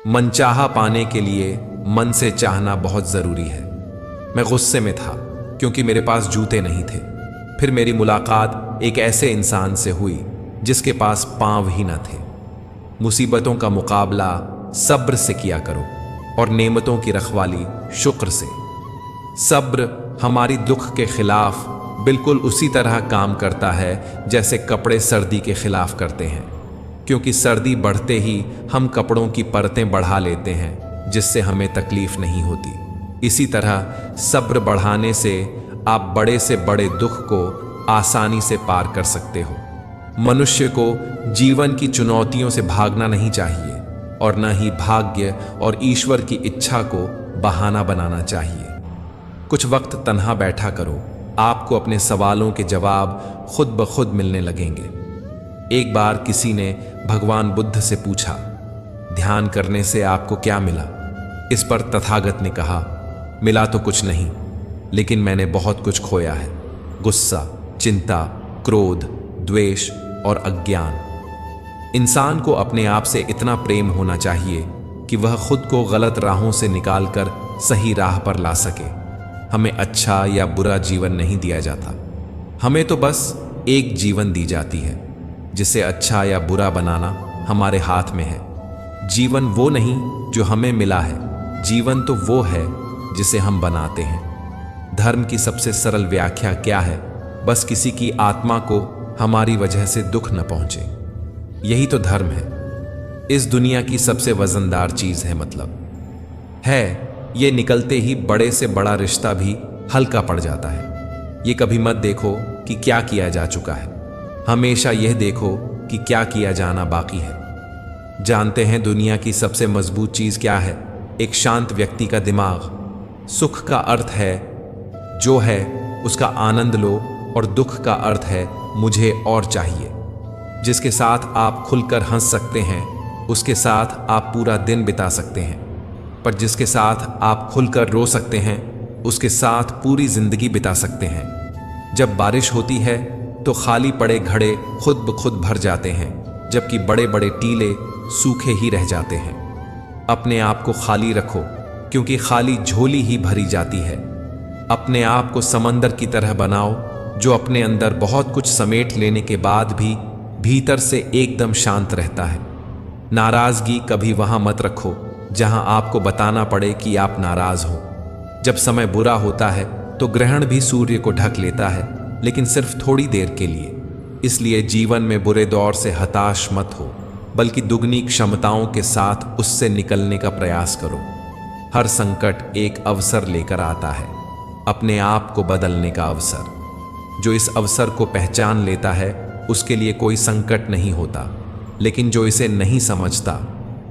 मनचाहा पाने के लिए मन से चाहना बहुत जरूरी है। मैं गुस्से में था क्योंकि मेरे पास जूते नहीं थे। फिर मेरी मुलाकात एक ऐसे इंसान से हुई जिसके पास पांव ही न थे। मुसीबतों का मुकाबला सब्र से किया करो और नेमतों की रखवाली शुक्र से। सब्र हमारी दुख के खिलाफ बिल्कुल उसी तरह काम करता है जैसे कपड़े सर्दी के खिलाफ करते हैं, क्योंकि सर्दी बढ़ते ही हम कपड़ों की परतें बढ़ा लेते हैं जिससे हमें तकलीफ नहीं होती। इसी तरह सब्र बढ़ाने से आप बड़े से बड़े दुख को आसानी से पार कर सकते हो। मनुष्य को जीवन की चुनौतियों से भागना नहीं चाहिए और न ही भाग्य और ईश्वर की इच्छा को बहाना बनाना चाहिए। कुछ वक्त तन्हा बैठा करो, आपको अपने सवालों के जवाब खुद ब खुद मिलने लगेंगे। एक बार किसी ने भगवान बुद्ध से पूछा, ध्यान करने से आपको क्या मिला? इस पर तथागत ने कहा, मिला तो कुछ नहीं, लेकिन मैंने बहुत कुछ खोया है। गुस्सा, चिंता, क्रोध, द्वेष और अज्ञान। इंसान को अपने आप से इतना प्रेम होना चाहिए कि वह खुद को गलत राहों से निकालकर सही राह पर ला सके। हमें अच्छा या बुरा जीवन नहीं दिया जाता, हमें तो बस एक जीवन दी जाती है जिसे अच्छा या बुरा बनाना हमारे हाथ में है। जीवन वो नहीं जो हमें मिला है, जीवन तो वो है जिसे हम बनाते हैं। धर्म की सबसे सरल व्याख्या क्या है? बस किसी की आत्मा को हमारी वजह से दुख न पहुंचे, यही तो धर्म है। इस दुनिया की सबसे वजनदार चीज है मतलब है, ये निकलते ही बड़े से बड़ा रिश्ता भी हल्का पड़ जाता है। ये कभी मत देखो कि क्या किया जा चुका है, हमेशा यह देखो कि क्या किया जाना बाकी है। जानते हैं दुनिया की सबसे मजबूत चीज क्या है? एक शांत व्यक्ति का दिमाग। सुख का अर्थ है जो है उसका आनंद लो, और दुख का अर्थ है मुझे और चाहिए। जिसके साथ आप खुलकर हंस सकते हैं उसके साथ आप पूरा दिन बिता सकते हैं, पर जिसके साथ आप खुलकर रो सकते हैं उसके साथ पूरी जिंदगी बिता सकते हैं। जब बारिश होती है तो खाली पड़े घड़े खुद ब खुद भर जाते हैं, जबकि बड़े बड़े टीले सूखे ही रह जाते हैं। अपने आप को खाली रखो, क्योंकि खाली झोली ही भरी जाती है। अपने आप को समंदर की तरह बनाओ जो अपने अंदर बहुत कुछ समेट लेने के बाद भी भीतर से एकदम शांत रहता है। नाराजगी कभी वहां मत रखो जहां आपको बताना पड़े कि आप नाराज हो। जब समय बुरा होता है तो ग्रहण भी सूर्य को ढक लेता है, लेकिन सिर्फ थोड़ी देर के लिए। इसलिए जीवन में बुरे दौर से हताश मत हो, बल्कि दुगनी क्षमताओं के साथ उससे निकलने का प्रयास करो। हर संकट एक अवसर लेकर आता है, अपने आप को बदलने का अवसर। जो इस अवसर को पहचान लेता है उसके लिए कोई संकट नहीं होता, लेकिन जो इसे नहीं समझता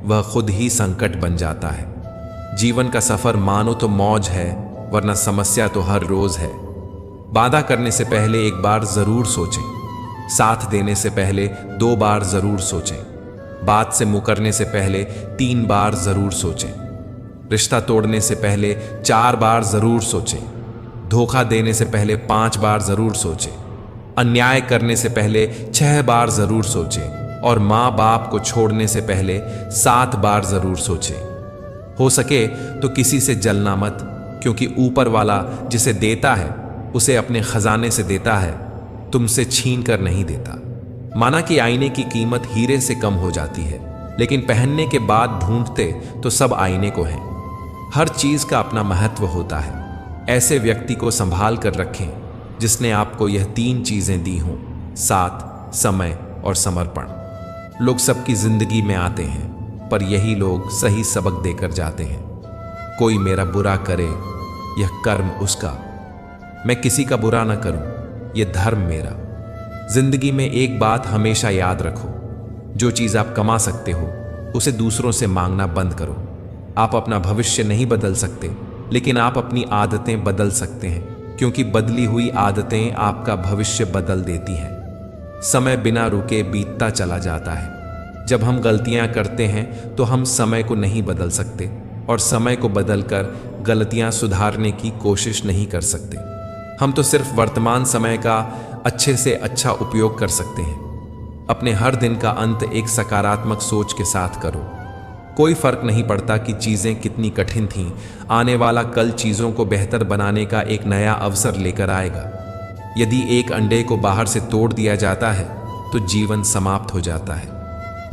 वह खुद ही संकट बन जाता है। जीवन का सफर मानो तो मौज है, वरना समस्या तो हर रोज है। वादा करने से पहले एक बार जरूर सोचें, साथ देने से पहले 2 बार जरूर सोचें, बात से मुकरने से पहले 3 बार जरूर सोचें, रिश्ता तोड़ने से पहले 4 बार जरूर सोचें, धोखा देने से पहले 5 बार जरूर सोचें, अन्याय करने से पहले 6 बार जरूर सोचें, और माँ बाप को छोड़ने से पहले 7 बार जरूर सोचें। हो सके तो किसी से जलना मत, क्योंकि ऊपर वाला जिसे देता है उसे अपने खजाने से देता है, तुमसे छीन कर नहीं देता। माना कि आईने की कीमत हीरे से कम हो जाती है, लेकिन पहनने के बाद ढूंढते तो सब आईने को हैं। हर चीज का अपना महत्व होता है। ऐसे व्यक्ति को संभाल कर रखें जिसने आपको यह 3 चीजें दी हों: साथ, समय और समर्पण। लोग सबकी जिंदगी में आते हैं, पर यही लोग सही सबक देकर जाते हैं। कोई मेरा बुरा करे, यह कर्म उसका। मैं किसी का बुरा ना करूं, यह धर्म मेरा। जिंदगी में एक बात हमेशा याद रखो, जो चीज आप कमा सकते हो उसे दूसरों से मांगना बंद करो। आप अपना भविष्य नहीं बदल सकते, लेकिन आप अपनी आदतें बदल सकते हैं, क्योंकि बदली हुई आदतें आपका भविष्य बदल देती हैं। समय बिना रुके बीतता चला जाता है। जब हम गलतियां करते हैं तो हम समय को नहीं बदल सकते, और समय को बदलकर गलतियां सुधारने की कोशिश नहीं कर सकते। हम तो सिर्फ वर्तमान समय का अच्छे से अच्छा उपयोग कर सकते हैं। अपने हर दिन का अंत एक सकारात्मक सोच के साथ करो। कोई फर्क नहीं पड़ता कि चीज़ें कितनी कठिन थीं, आने वाला कल चीज़ों को बेहतर बनाने का एक नया अवसर लेकर आएगा। यदि एक अंडे को बाहर से तोड़ दिया जाता है तो जीवन समाप्त हो जाता है,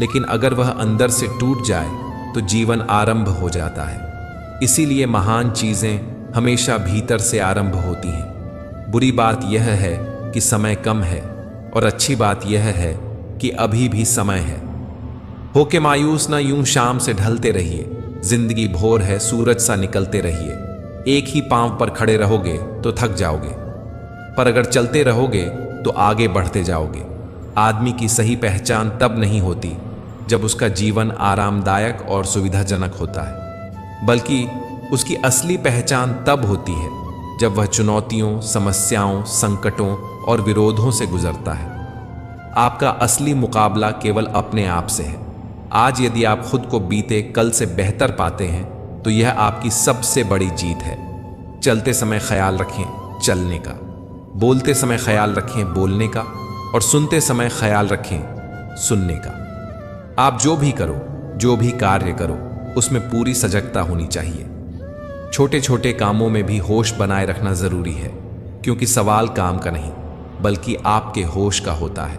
लेकिन अगर वह अंदर से टूट जाए तो जीवन आरंभ हो जाता है। इसीलिए महान चीज़ें हमेशा भीतर से आरंभ होती हैं। बुरी बात यह है कि समय कम है और अच्छी बात यह है कि अभी भी समय है। होके मायूस ना यूं शाम से ढलते रहिए, जिंदगी भोर है सूरज सा निकलते रहिए। एक ही पांव पर खड़े रहोगे तो थक जाओगे, पर अगर चलते रहोगे तो आगे बढ़ते जाओगे। आदमी की सही पहचान तब नहीं होती जब उसका जीवन आरामदायक और सुविधाजनक होता है, बल्कि उसकी असली पहचान तब होती है जब वह चुनौतियों, समस्याओं, संकटों और विरोधों से गुजरता है। आपका असली मुकाबला केवल अपने आप से है। आज यदि आप खुद को बीते कल से बेहतर पाते हैं तो यह आपकी सबसे बड़ी जीत है। चलते समय ख्याल रखें चलने का, बोलते समय ख्याल रखें बोलने का, और सुनते समय ख्याल रखें सुनने का। आप जो भी करो, जो भी कार्य करो, उसमें पूरी सजगता होनी चाहिए। छोटे छोटे कामों में भी होश बनाए रखना जरूरी है, क्योंकि सवाल काम का नहीं बल्कि आपके होश का होता है।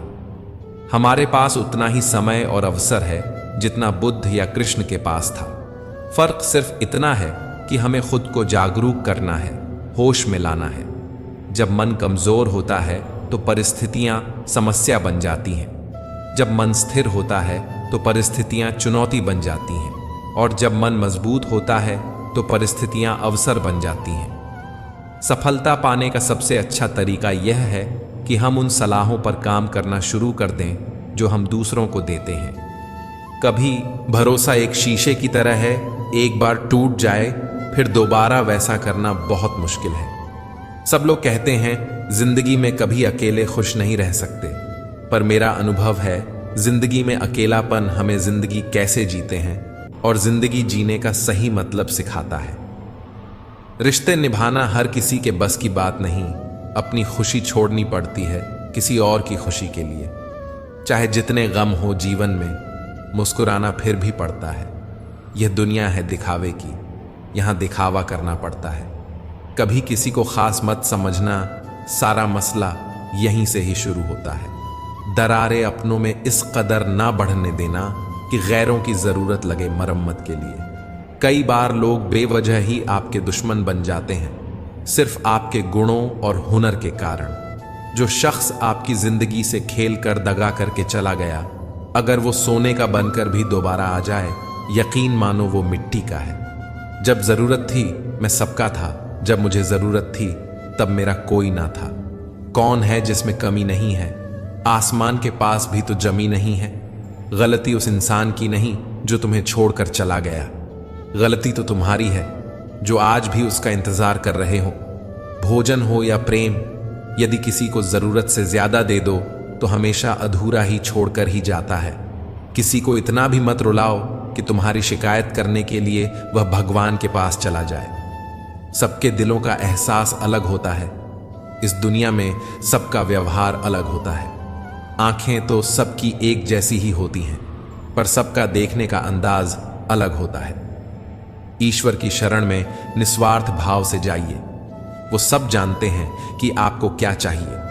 हमारे पास उतना ही समय और अवसर है जितना बुद्ध या कृष्ण के पास था। फर्क सिर्फ इतना है कि हमें खुद को जागरूक करना है, होश में लाना है। जब मन कमजोर होता है तो परिस्थितियां समस्या बन जाती हैं। जब मन स्थिर होता है तो परिस्थितियां चुनौती बन जाती हैं, और जब मन मजबूत होता है तो परिस्थितियां अवसर बन जाती हैं। सफलता पाने का सबसे अच्छा तरीका यह है कि हम उन सलाहों पर काम करना शुरू कर दें जो हम दूसरों को देते हैं। कभी भरोसा एक शीशे की तरह है, एक बार टूट जाए फिर दोबारा वैसा करना बहुत मुश्किल है। सब लोग कहते हैं जिंदगी में कभी अकेले खुश नहीं रह सकते, पर मेरा अनुभव है जिंदगी में अकेलापन हमें जिंदगी कैसे जीते हैं और जिंदगी जीने का सही मतलब सिखाता है। रिश्ते निभाना हर किसी के बस की बात नहीं। अपनी खुशी छोड़नी पड़ती है किसी और की खुशी के लिए। चाहे जितने गम हो जीवन में, मुस्कुराना फिर भी पड़ता है। यह दुनिया है दिखावे की, यहाँ दिखावा करना पड़ता है। कभी किसी को खास मत समझना, सारा मसला यहीं से ही शुरू होता है। दरारें अपनों में इस कदर ना बढ़ने देना कि गैरों की जरूरत लगे मरम्मत के लिए। कई बार लोग बेवजह ही आपके दुश्मन बन जाते हैं, सिर्फ आपके गुणों और हुनर के कारण। जो शख्स आपकी जिंदगी से खेल कर दगा करके चला गया, अगर वो सोने का बनकर भी दोबारा आ जाए, यकीन मानो वो मिट्टी का है। जब जरूरत थी मैं सबका था, जब मुझे जरूरत थी तब मेरा कोई ना था। कौन है जिसमें कमी नहीं है? आसमान के पास भी तो जमी नहीं है। गलती उस इंसान की नहीं जो तुम्हें छोड़कर चला गया, गलती तो तुम्हारी है जो आज भी उसका इंतजार कर रहे हो। भोजन हो या प्रेम, यदि किसी को जरूरत से ज्यादा दे दो तो हमेशा अधूरा ही छोड़कर ही जाता है। किसी को इतना भी मत रुलाओ कि तुम्हारी शिकायत करने के लिए वह भगवान के पास चला जाए। सबके दिलों का एहसास अलग होता है। इस दुनिया में सबका व्यवहार अलग होता है। आंखें तो सबकी एक जैसी ही होती हैं, पर सबका देखने का अंदाज अलग होता है। ईश्वर की शरण में निस्वार्थ भाव से जाइए। वो सब जानते हैं कि आपको क्या चाहिए।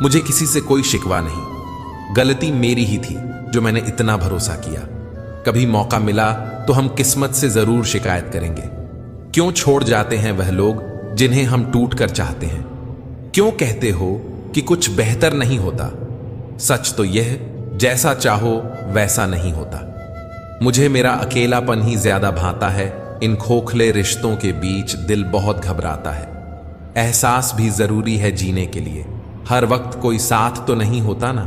मुझे किसी से कोई शिकवा नहीं, गलती मेरी ही थी जो मैंने इतना भरोसा किया। कभी मौका मिला तो हम किस्मत से जरूर शिकायत करेंगे। क्यों छोड़ जाते हैं वह लोग जिन्हें हम टूट कर चाहते हैं? क्यों कहते हो कि कुछ बेहतर नहीं होता? सच तो यह, जैसा चाहो वैसा नहीं होता। मुझे मेरा अकेलापन ही ज्यादा भाता है। इन खोखले रिश्तों के बीच दिल बहुत घबराता है। एहसास भी जरूरी है जीने के लिए। हर वक्त कोई साथ तो नहीं होता ना।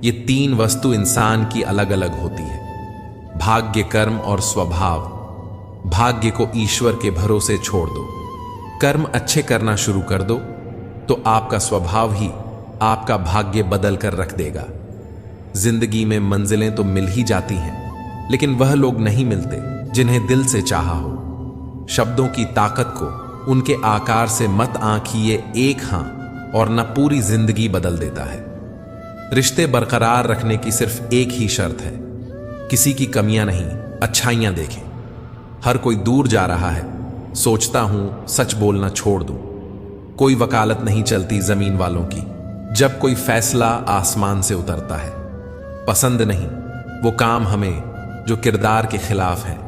ये तीन वस्तु इंसान की अलग अलग होती है, भाग्य, कर्म और स्वभाव। भाग्य को ईश्वर के भरोसे छोड़ दो, कर्म अच्छे करना शुरू कर दो तो आपका स्वभाव ही आपका भाग्य बदल कर रख देगा। जिंदगी में मंजिलें तो मिल ही जाती हैं, लेकिन वह लोग नहीं मिलते जिन्हें दिल से चाहा हो। शब्दों की ताकत को उनके आकार से मत आंकिए एक हां, और न पूरी जिंदगी बदल देता है। रिश्ते बरकरार रखने की सिर्फ एक ही शर्त है, किसी की कमियां नहीं अच्छाइयां देखें। हर कोई दूर जा रहा है, सोचता हूं सच बोलना छोड़ दूं। कोई वकालत नहीं चलती जमीन वालों की, जब कोई फैसला आसमान से उतरता है। पसंद नहीं वो काम हमें जो किरदार के खिलाफ है।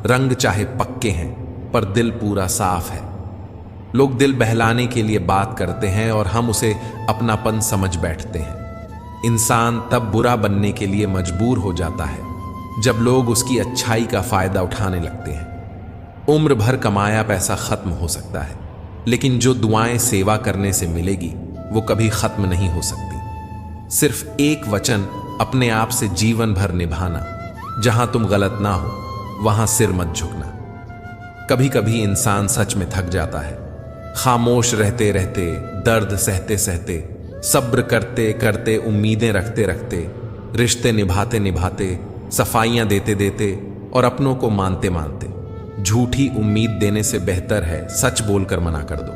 रंग चाहे पक्के हैं पर दिल पूरा साफ है। लोग दिल बहलाने के लिए बात करते हैं और हम उसे अपनापन समझ बैठते हैं। इंसान तब बुरा बनने के लिए मजबूर हो जाता है जब लोग उसकी अच्छाई का फायदा उठाने लगते हैं। उम्र भर कमाया पैसा खत्म हो सकता है, लेकिन जो दुआएं सेवा करने से मिलेगी वो कभी खत्म नहीं हो सकती। सिर्फ एक वचन अपने आप से जीवन भर निभाना, जहां तुम गलत ना हो वहां सिर मत झुकना। कभी कभी इंसान सच में थक जाता है, खामोश रहते रहते, दर्द सहते सहते, सब्र करते करते, उम्मीदें रखते रखते, रिश्ते निभाते निभाते, सफाइयां देते देते और अपनों को मानते मानते। झूठी उम्मीद देने से बेहतर है सच बोलकर मना कर दो।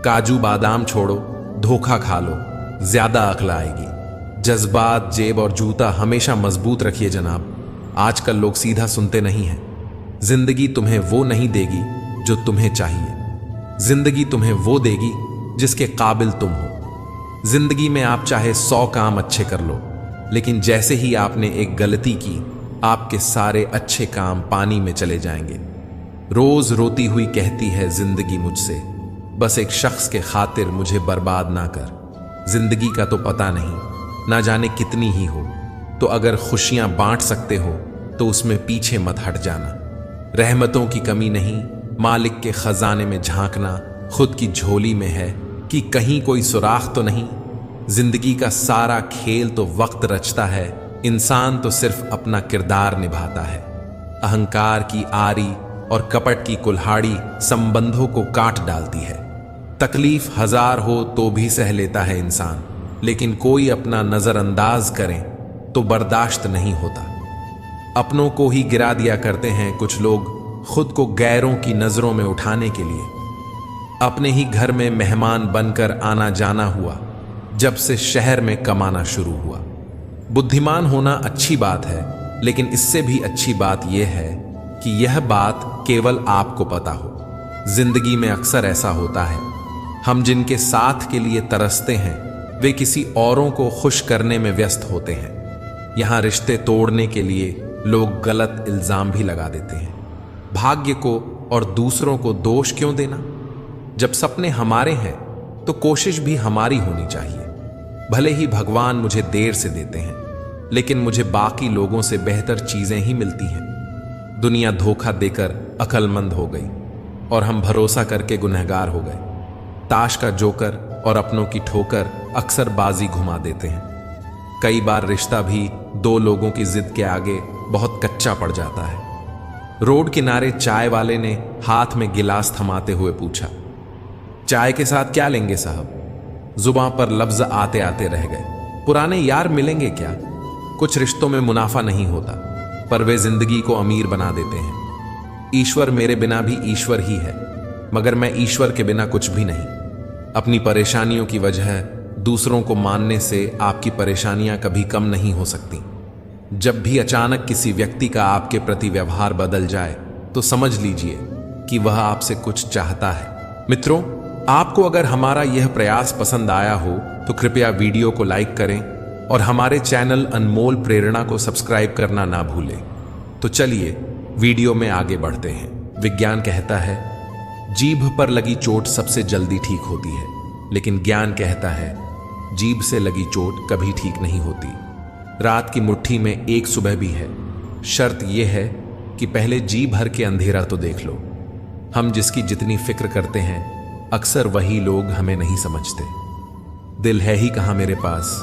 काजू बादाम छोड़ो, धोखा खा लो, ज्यादा अक्ल आएगी। जज्बात, जेब और जूता हमेशा मजबूत रखिए जनाब। आजकल लोग सीधा सुनते नहीं हैं। जिंदगी तुम्हें वो नहीं देगी जो तुम्हें चाहिए, जिंदगी तुम्हें वो देगी जिसके काबिल तुम हो। जिंदगी में आप चाहे 100 काम अच्छे कर लो, लेकिन जैसे ही आपने एक गलती की, आपके सारे अच्छे काम पानी में चले जाएंगे। रोज रोती हुई कहती है जिंदगी मुझसे, बस एक शख्स के खातिर मुझे बर्बाद ना कर। जिंदगी का तो पता नहीं, ना जाने कितनी ही हो, तो अगर खुशियां बांट सकते हो तो उसमें पीछे मत हट जाना। रहमतों की कमी नहीं, मालिक के खजाने में झांकना खुद की झोली में है कि कहीं कोई सुराख तो नहीं। जिंदगी का सारा खेल तो वक्त रचता है, इंसान तो सिर्फ अपना किरदार निभाता है। अहंकार की आरी और कपट की कुल्हाड़ी संबंधों को काट डालती है। तकलीफ 1000 हो तो भी सह लेता है इंसान, लेकिन कोई अपना नजरअंदाज करे तो बर्दाश्त नहीं होता। अपनों को ही गिरा दिया करते हैं कुछ लोग, खुद को गैरों की नजरों में उठाने के लिए। अपने ही घर में मेहमान बनकर आना जाना हुआ जब से शहर में कमाना शुरू हुआ। बुद्धिमान होना अच्छी बात है, लेकिन इससे भी अच्छी बात यह है कि यह बात केवल आपको पता हो। जिंदगी में अक्सर ऐसा होता है, हम जिनके साथ के लिए तरसते हैं वे किसी औरों को खुश करने में व्यस्त होते हैं। यहां रिश्ते तोड़ने के लिए लोग गलत इल्जाम भी लगा देते हैं। भाग्य को और दूसरों को दोष क्यों देना? जब सपने हमारे हैं तो कोशिश भी हमारी होनी चाहिए। भले ही भगवान मुझे देर से देते हैं, लेकिन मुझे बाकी लोगों से बेहतर चीजें ही मिलती हैं। दुनिया धोखा देकर अक्लमंद हो गई और हम भरोसा करके गुनहगार हो गए। ताश का जोकर और अपनों की ठोकर अक्सर बाजी घुमा देते हैं। कई बार रिश्ता भी 2 लोगों की जिद के आगे बहुत कच्चा पड़ जाता है। रोड किनारे चाय वाले ने हाथ में गिलास थमाते हुए पूछा, चाय के साथ क्या लेंगे साहब? जुबां पर लफ्ज आते आते रह गए। पुराने यार मिलेंगे क्या? कुछ रिश्तों में मुनाफा नहीं होता, पर वे जिंदगी को अमीर बना देते हैं। ईश्वर मेरे बिना भी ईश्वर ही है, मगर मैं ईश्वर के बिना कुछ भी नहीं। अपनी परेशानियों की वजह दूसरों को मानने से आपकी परेशानियां कभी कम नहीं हो सकती। जब भी अचानक किसी व्यक्ति का आपके प्रति व्यवहार बदल जाए तो समझ लीजिए कि वह आपसे कुछ चाहता है। मित्रों, आपको अगर हमारा यह प्रयास पसंद आया हो तो कृपया वीडियो को लाइक करें और हमारे चैनल अनमोल प्रेरणा को सब्सक्राइब करना ना भूलें। तो चलिए वीडियो में आगे बढ़ते हैं। विज्ञान कहता है जीभ पर लगी चोट सबसे जल्दी ठीक होती है, लेकिन ज्ञान कहता है जीभ से लगी चोट कभी ठीक नहीं होती। रात की मुट्ठी में एक सुबह भी है। शर्त यह है कि पहले जी भर के अंधेरा तो देख लो। हम जिसकी जितनी फिक्र करते हैं अक्सर वही लोग हमें नहीं समझते। दिल है ही कहाँ मेरे पास,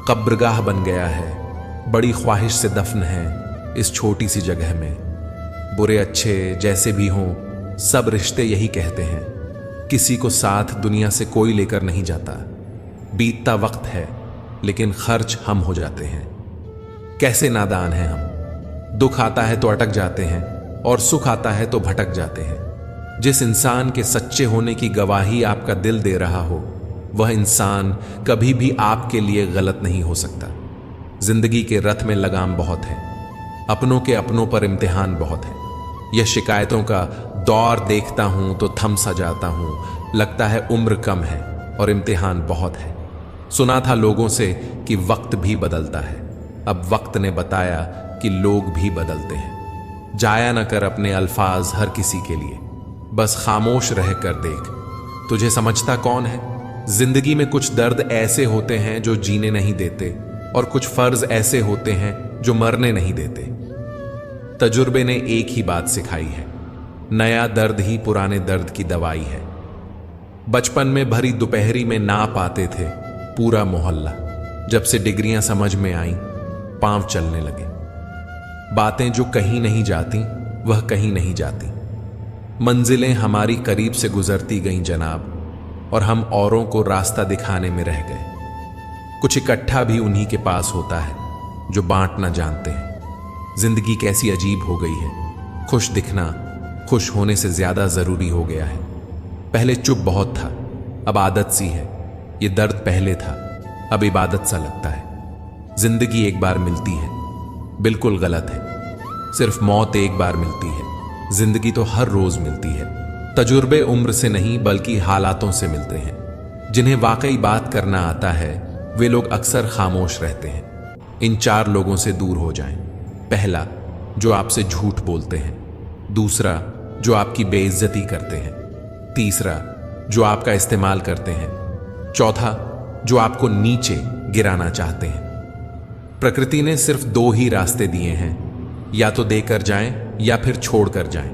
कब्रगाह बन गया है, बड़ी ख्वाहिश से दफन है इस छोटी सी जगह में। बुरे अच्छे जैसे भी हों सब रिश्ते यही कहते हैं, किसी को साथ दुनिया से कोई लेकर नहीं जाता। बीतता वक्त है लेकिन खर्च हम हो जाते हैं। कैसे नादान हैं हम। दुख आता है तो अटक जाते हैं और सुख आता है तो भटक जाते हैं। जिस इंसान के सच्चे होने की गवाही आपका दिल दे रहा हो वह इंसान कभी भी आपके लिए गलत नहीं हो सकता। जिंदगी के रथ में लगाम बहुत है। अपनों के अपनों पर इम्तिहान बहुत है। यह शिकायतों का दौर देखता हूं तो थम सा जाता हूं, लगता है उम्र कम है और इम्तिहान बहुत है। सुना था लोगों से कि वक्त भी बदलता है, अब वक्त ने बताया कि लोग भी बदलते हैं। जाया न कर अपने अल्फाज हर किसी के लिए, बस खामोश रह कर देख, तुझे समझता कौन है। जिंदगी में कुछ दर्द ऐसे होते हैं जो जीने नहीं देते, और कुछ फर्ज ऐसे होते हैं जो मरने नहीं देते। तजुर्बे ने एक ही बात सिखाई है, नया दर्द ही पुराने दर्द की दवाई है। बचपन में भरी दोपहरी में ना पाते थे पूरा मोहल्ला, जब से डिग्रियां समझ में आईं पांव चलने लगे। बातें जो कहीं नहीं जाती वह कहीं नहीं जाती। मंजिलें हमारी करीब से गुजरती गईं जनाब, और हम औरों को रास्ता दिखाने में रह गए। कुछ इकट्ठा भी उन्हीं के पास होता है जो बांटना जानते हैं। जिंदगी कैसी अजीब हो गई है, खुश दिखना खुश होने से ज्यादा जरूरी हो गया है। पहले चुप बहुत था, अब आदत सी है। ये दर्द पहले था, अब इबादत सा लगता है। जिंदगी एक बार मिलती है, बिल्कुल गलत है। सिर्फ मौत एक बार मिलती है, जिंदगी तो हर रोज मिलती है। तजुर्बे उम्र से नहीं बल्कि हालातों से मिलते हैं। जिन्हें वाकई बात करना आता है वे लोग अक्सर खामोश रहते हैं। इन 4 लोगों से दूर हो जाएं। पहला, जो आपसे झूठ बोलते हैं। दूसरा, जो आपकी बेइज्जती करते हैं। तीसरा, जो आपका इस्तेमाल करते हैं। चौथा, जो आपको नीचे गिराना चाहते हैं। प्रकृति ने सिर्फ 2 ही रास्ते दिए हैं, या तो देकर जाएं या फिर छोड़कर जाएं।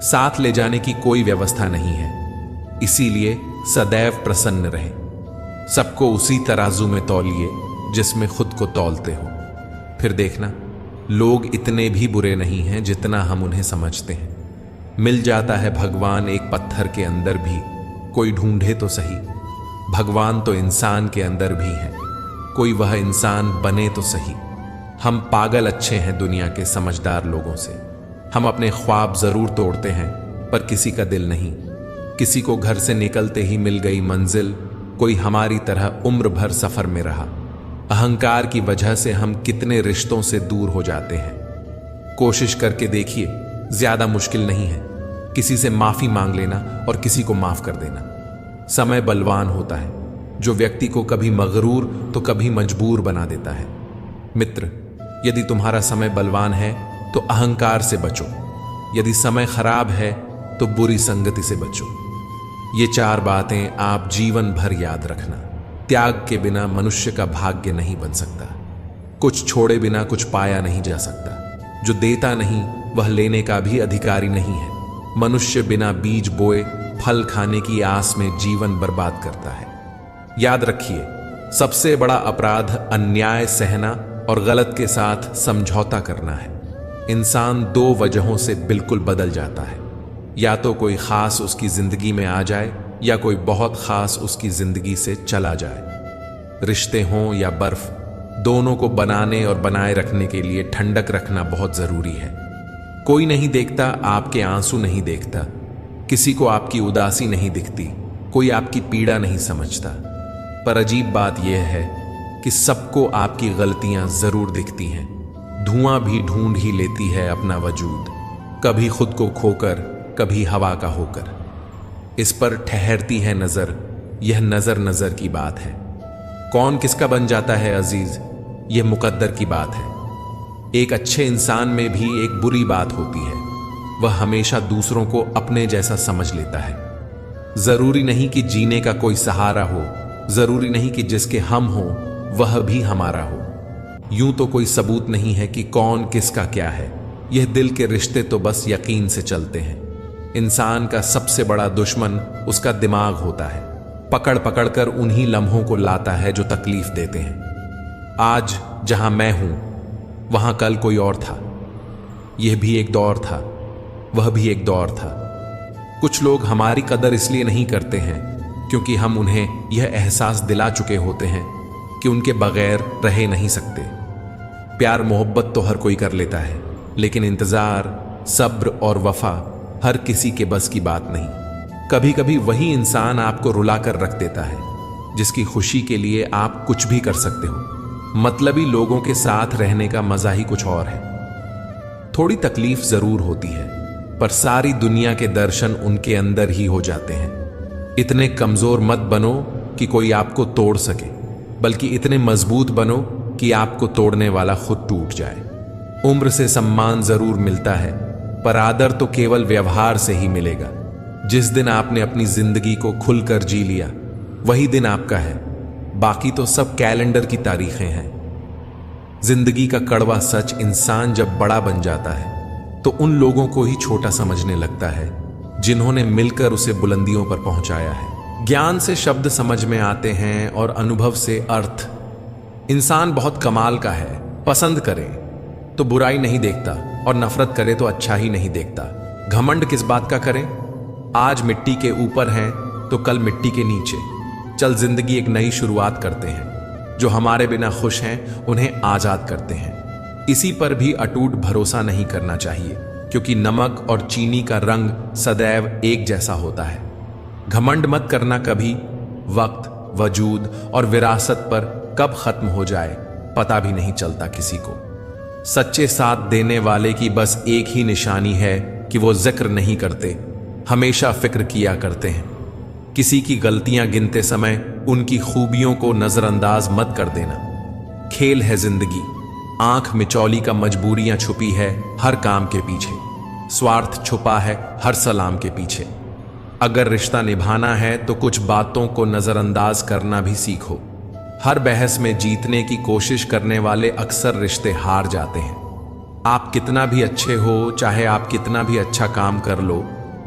साथ ले जाने की कोई व्यवस्था नहीं है। इसीलिए सदैव प्रसन्न रहें। सबको उसी तराजू में तौलिए जिसमें खुद को तौलते हो। फिर देखना, लोग इतने भी बुरे नहीं हैं जितना हम उन्हें समझते हैं। मिल जाता है भगवान एक पत्थर के अंदर भी, कोई ढूंढे तो सही। भगवान तो इंसान के अंदर भी है, कोई वह इंसान बने तो सही। हम पागल अच्छे हैं दुनिया के समझदार लोगों से। हम अपने ख्वाब जरूर तोड़ते हैं पर किसी का दिल नहीं। किसी को घर से निकलते ही मिल गई मंजिल, कोई हमारी तरह उम्र भर सफर में रहा। अहंकार की वजह से हम कितने रिश्तों से दूर हो जाते हैं। कोशिश करके देखिए, ज्यादा मुश्किल नहीं है। किसी से माफी मांग लेना और किसी को माफ कर देना। समय बलवान होता है, जो व्यक्ति को कभी मगरूर तो कभी मजबूर बना देता है। मित्र, यदि तुम्हारा समय बलवान है तो अहंकार से बचो। यदि समय खराब है तो बुरी संगति से बचो। ये 4 बातें आप जीवन भर याद रखना। त्याग के बिना मनुष्य का भाग्य नहीं बन सकता। कुछ छोड़े बिना कुछ पाया नहीं जा सकता। जो देता नहीं वह लेने का भी अधिकारी नहीं है। मनुष्य बिना बीज बोए फल खाने की आस में जीवन बर्बाद करता है। याद रखिए, सबसे बड़ा अपराध अन्याय सहना और गलत के साथ समझौता करना है। इंसान 2 वजहों से बिल्कुल बदल जाता है, या तो कोई खास उसकी जिंदगी में आ जाए या कोई बहुत खास उसकी जिंदगी से चला जाए। रिश्ते हों या बर्फ, दोनों को बनाने और बनाए रखने के लिए ठंडक रखना बहुत जरूरी है। कोई नहीं देखता, आपके आंसू नहीं देखता। किसी को आपकी उदासी नहीं दिखती, कोई आपकी पीड़ा नहीं समझता। पर अजीब बात यह है कि सबको आपकी गलतियां जरूर दिखती हैं। धुआं भी ढूंढ ही लेती है अपना वजूद, कभी खुद को खोकर कभी हवा का होकर। इस पर ठहरती है नजर, यह नजर नजर की बात है। कौन किसका बन जाता है अजीज, यह मुकद्दर की बात है। एक अच्छे इंसान में भी एक बुरी बात होती है, वह हमेशा दूसरों को अपने जैसा समझ लेता है। जरूरी नहीं कि जीने का कोई सहारा हो, जरूरी नहीं कि जिसके हम हो वह भी हमारा हो। यूं तो कोई सबूत नहीं है कि कौन किसका क्या है। यह दिल के रिश्ते तो बस यकीन से चलते हैं। इंसान का सबसे बड़ा दुश्मन उसका दिमाग होता है। पकड़ पकड़ कर उन्हीं लम्हों को लाता है जो तकलीफ देते हैं। आज जहां मैं हूं वहां कल कोई और था। यह भी एक दौर था, वह भी एक दौर था। कुछ लोग हमारी कदर इसलिए नहीं करते हैं क्योंकि हम उन्हें यह एहसास दिला चुके होते हैं कि उनके बगैर रह नहीं सकते। प्यार मोहब्बत तो हर कोई कर लेता है, लेकिन इंतजार, सब्र और वफा हर किसी के बस की बात नहीं। कभी कभी वही इंसान आपको रुलाकर रख देता है जिसकी खुशी के लिए आप कुछ भी कर सकते हो। मतलबी लोगों के साथ रहने का मजा ही कुछ और है। थोड़ी तकलीफ जरूर होती है, पर सारी दुनिया के दर्शन उनके अंदर ही हो जाते हैं। इतने कमजोर मत बनो कि कोई आपको तोड़ सके, बल्कि इतने मजबूत बनो कि आपको तोड़ने वाला खुद टूट जाए। उम्र से सम्मान जरूर मिलता है, पर आदर तो केवल व्यवहार से ही मिलेगा। जिस दिन आपने अपनी जिंदगी को खुलकर जी लिया, वही दिन आपका है, बाकी तो सब कैलेंडर की तारीखें हैं। जिंदगी का कड़वा सच, इंसान जब बड़ा बन जाता है तो उन लोगों को ही छोटा समझने लगता है जिन्होंने मिलकर उसे बुलंदियों पर पहुंचाया है। ज्ञान से शब्द समझ में आते हैं और अनुभव से अर्थ। इंसान बहुत कमाल का है, पसंद करे तो बुराई नहीं देखता और नफरत करे तो अच्छा ही नहीं देखता। घमंड किस बात का करें? आज मिट्टी के ऊपर हैं तो कल मिट्टी के नीचे। चल जिंदगी एक नई शुरुआत करते हैं। जो हमारे बिना खुश हैं उन्हें आजाद करते हैं। इसी पर भी अटूट भरोसा नहीं करना चाहिए, क्योंकि नमक और चीनी का रंग सदैव एक जैसा होता है। घमंड मत करना कभी। वक्त, वजूद और विरासत पर कब खत्म हो जाए पता भी नहीं चलता किसी को। सच्चे साथ देने वाले की बस एक ही निशानी है कि वो जिक्र नहीं करते, हमेशा फिक्र किया करते हैं। किसी की गलतियां गिनते समय उनकी खूबियों को नजरअंदाज मत कर देना। खेल है जिंदगी, आंख मिचौली का मजबूरियां छुपी है हर काम के पीछे। स्वार्थ छुपा है हर सलाम के पीछे। अगर रिश्ता निभाना है तो कुछ बातों को नजरअंदाज करना भी सीखो। हर बहस में जीतने की कोशिश करने वाले अक्सर रिश्ते हार जाते हैं। आप कितना भी अच्छे हो, चाहे आप कितना भी अच्छा काम कर लो,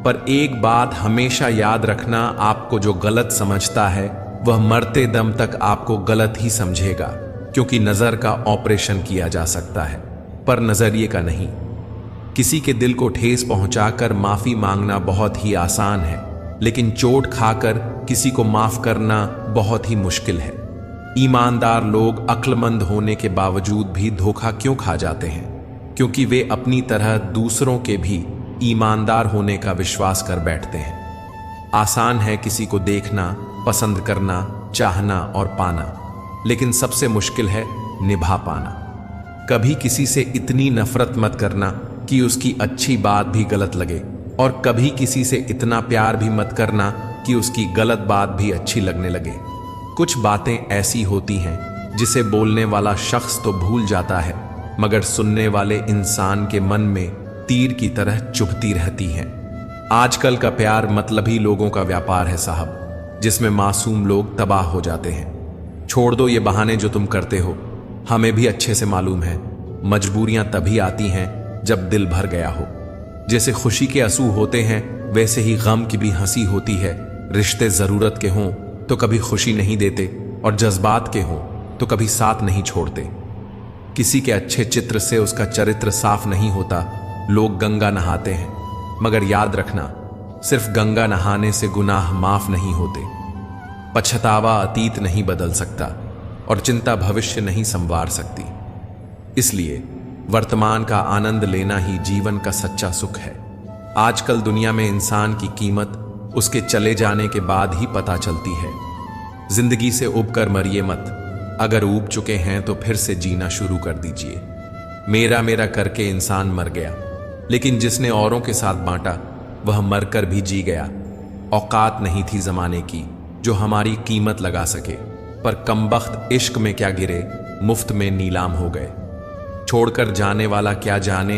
पर एक बात हमेशा याद रखना, आपको जो गलत समझता है वह मरते दम तक आपको गलत ही समझेगा। क्योंकि नजर का ऑपरेशन किया जा सकता है, पर नजरिए का नहीं। किसी के दिल को ठेस पहुंचाकर माफी मांगना बहुत ही आसान है, लेकिन चोट खाकर किसी को माफ करना बहुत ही मुश्किल है। ईमानदार लोग अक्लमंद होने के बावजूद भी धोखा क्यों खा जाते हैं? क्योंकि वे अपनी तरह दूसरों के भी ईमानदार होने का विश्वास कर बैठते हैं। आसान है किसी को देखना, पसंद करना, चाहना और पाना, लेकिन सबसे मुश्किल है निभा पाना। कभी किसी से इतनी नफरत मत करना कि उसकी अच्छी बात भी गलत लगे, और कभी किसी से इतना प्यार भी मत करना कि उसकी गलत बात भी अच्छी लगने लगे। कुछ बातें ऐसी होती हैं जिसे बोलने वाला शख्स तो भूल जाता है, मगर सुनने वाले इंसान के मन में तीर की तरह चुभती रहती हैं। आजकल का प्यार मतलबी लोगों का व्यापार है साहब, जिसमें मासूम लोग तबाह हो जाते हैं। छोड़ दो ये बहाने जो तुम करते हो, हमें भी अच्छे से मालूम है मजबूरियां तभी आती हैं जब दिल भर गया हो। जैसे खुशी के आंसू होते हैं, वैसे ही गम की भी हंसी होती है। रिश्ते जरूरत के हों तो कभी खुशी नहीं देते, और जज्बात के हों तो कभी साथ नहीं छोड़ते। किसी के अच्छे चित्र से उसका चरित्र साफ नहीं होता। लोग गंगा नहाते हैं, मगर याद रखना, सिर्फ गंगा नहाने से गुनाह माफ नहीं होते। पछतावा अतीत नहीं बदल सकता, और चिंता भविष्य नहीं संवार सकती। इसलिए वर्तमान का आनंद लेना ही जीवन का सच्चा सुख है। आजकल दुनिया में इंसान की कीमत उसके चले जाने के बाद ही पता चलती है। जिंदगी से उब कर मरिए मत। अगर ऊब चुके हैं तो फिर से जीना शुरू कर दीजिए। मेरा मेरा करके इंसान मर गया, लेकिन जिसने औरों के साथ बांटा वह मरकर भी जी गया। औकात नहीं थी जमाने की जो हमारी कीमत लगा सके, पर कमबख्त इश्क में क्या गिरे, मुफ्त में नीलाम हो गए। छोड़कर जाने वाला क्या जाने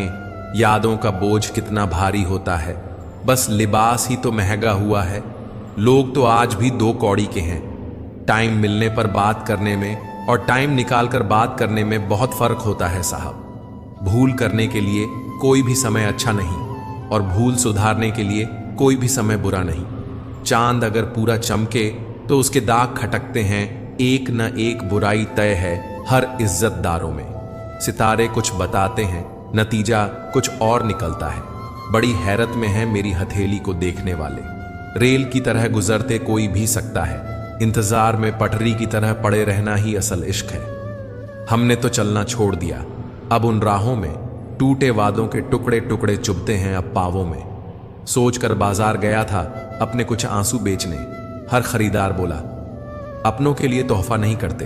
यादों का बोझ कितना भारी होता है। बस लिबास ही तो महंगा हुआ है। लोग तो आज भी दो कौड़ी के हैं। टाइम मिलने पर बात करने में और टाइम निकालकर बात करने में बहुत फर्क होता है साहब। भूल करने के लिए कोई भी समय अच्छा नहीं, और भूल सुधारने के लिए कोई भी समय बुरा नहीं। चांद अगर पूरा चमके तो उसके दाग खटकते हैं। एक न एक बुराई तय है हर इज्जतदारों में। सितारे कुछ बताते हैं, नतीजा कुछ और निकलता है। बड़ी हैरत में है मेरी हथेली को देखने वाले। रेल की तरह गुजरते कोई भी सकता है, इंतजार में पटरी की तरह पड़े रहना ही असल इश्क है। हमने तो चलना छोड़ दिया, अब उन राहों में टूटे वादों के टुकड़े टुकड़े चुभते हैं अब पावों में। सोचकर बाजार गया था अपने कुछ आंसू बेचने। हर खरीदार बोला, अपनों के लिए तोहफा नहीं करते।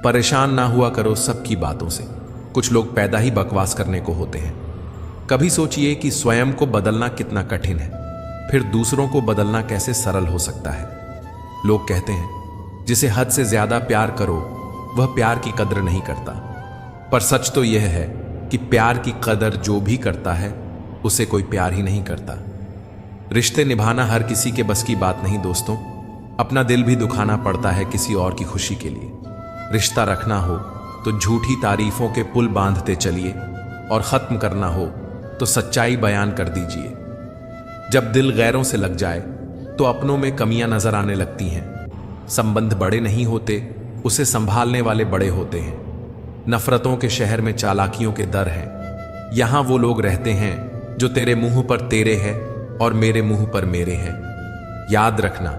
परेशान ना हुआ करो सबकी बातों से। कुछ लोग पैदा ही बकवास करने को होते हैं। कभी सोचिए कि स्वयं को बदलना कितना कठिन है, फिर दूसरों को बदलना कैसे सरल हो सकता है। लोग कहते हैं जिसे हद से ज्यादा प्यार करो वह प्यार की कदर नहीं करता, पर सच तो यह है कि प्यार की कदर जो भी करता है उसे कोई प्यार ही नहीं करता। रिश्ते निभाना हर किसी के बस की बात नहीं दोस्तों। अपना दिल भी दुखाना पड़ता है किसी और की खुशी के लिए। रिश्ता रखना हो तो झूठी तारीफों के पुल बांधते चलिए, और खत्म करना हो तो सच्चाई बयान कर दीजिए। जब दिल गैरों से लग जाए तो अपनों में कमियां नजर आने लगती हैं। संबंध बड़े नहीं होते, उसे संभालने वाले बड़े होते हैं। नफरतों के शहर में चालाकियों के दर हैं। यहां वो लोग रहते हैं जो तेरे मुंह पर तेरे हैं और मेरे मुंह पर मेरे हैं। याद रखना,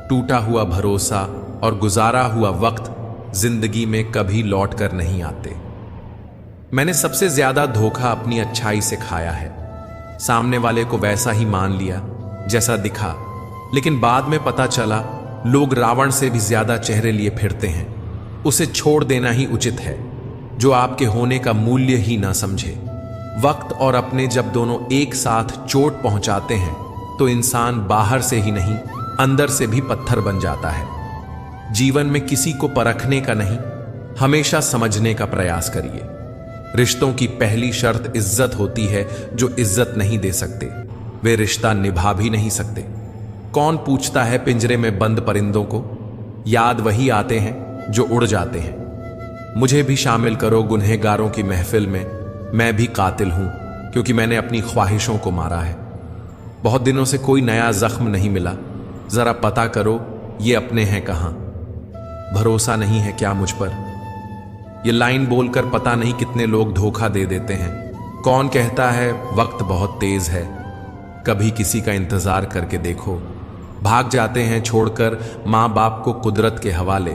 टूटा हुआ भरोसा और गुजारा हुआ वक्त जिंदगी में कभी लौट कर नहीं आते। मैंने सबसे ज्यादा धोखा अपनी अच्छाई से खाया है। सामने वाले को वैसा ही मान लिया जैसा दिखा, लेकिन बाद में पता चला लोग रावण से भी ज्यादा चेहरे लिए फिरते हैं। उसे छोड़ देना ही उचित है जो आपके होने का मूल्य ही ना समझे। वक्त और अपने जब दोनों एक साथ चोट पहुंचाते हैं तो इंसान बाहर से ही नहीं अंदर से भी पत्थर बन जाता है। जीवन में किसी को परखने का नहीं, हमेशा समझने का प्रयास करिए। रिश्तों की पहली शर्त इज्जत होती है। जो इज्जत नहीं दे सकते वे रिश्ता निभा भी नहीं सकते। कौन पूछता है पिंजरे में बंद परिंदों को? याद वही आते हैं जो उड़ जाते हैं। मुझे भी शामिल करो गुनहगारों की महफिल में। मैं भी कातिल हूं क्योंकि मैंने अपनी ख्वाहिशों को मारा है। बहुत दिनों से कोई नया जख्म नहीं मिला, जरा पता करो ये अपने हैं कहां। भरोसा नहीं है क्या मुझ पर? ये लाइन बोलकर पता नहीं कितने लोग धोखा दे देते हैं। कौन कहता है वक्त बहुत तेज है? कभी किसी का इंतजार करके देखो। भाग जाते हैं छोड़कर माँ बाप को कुदरत के हवाले।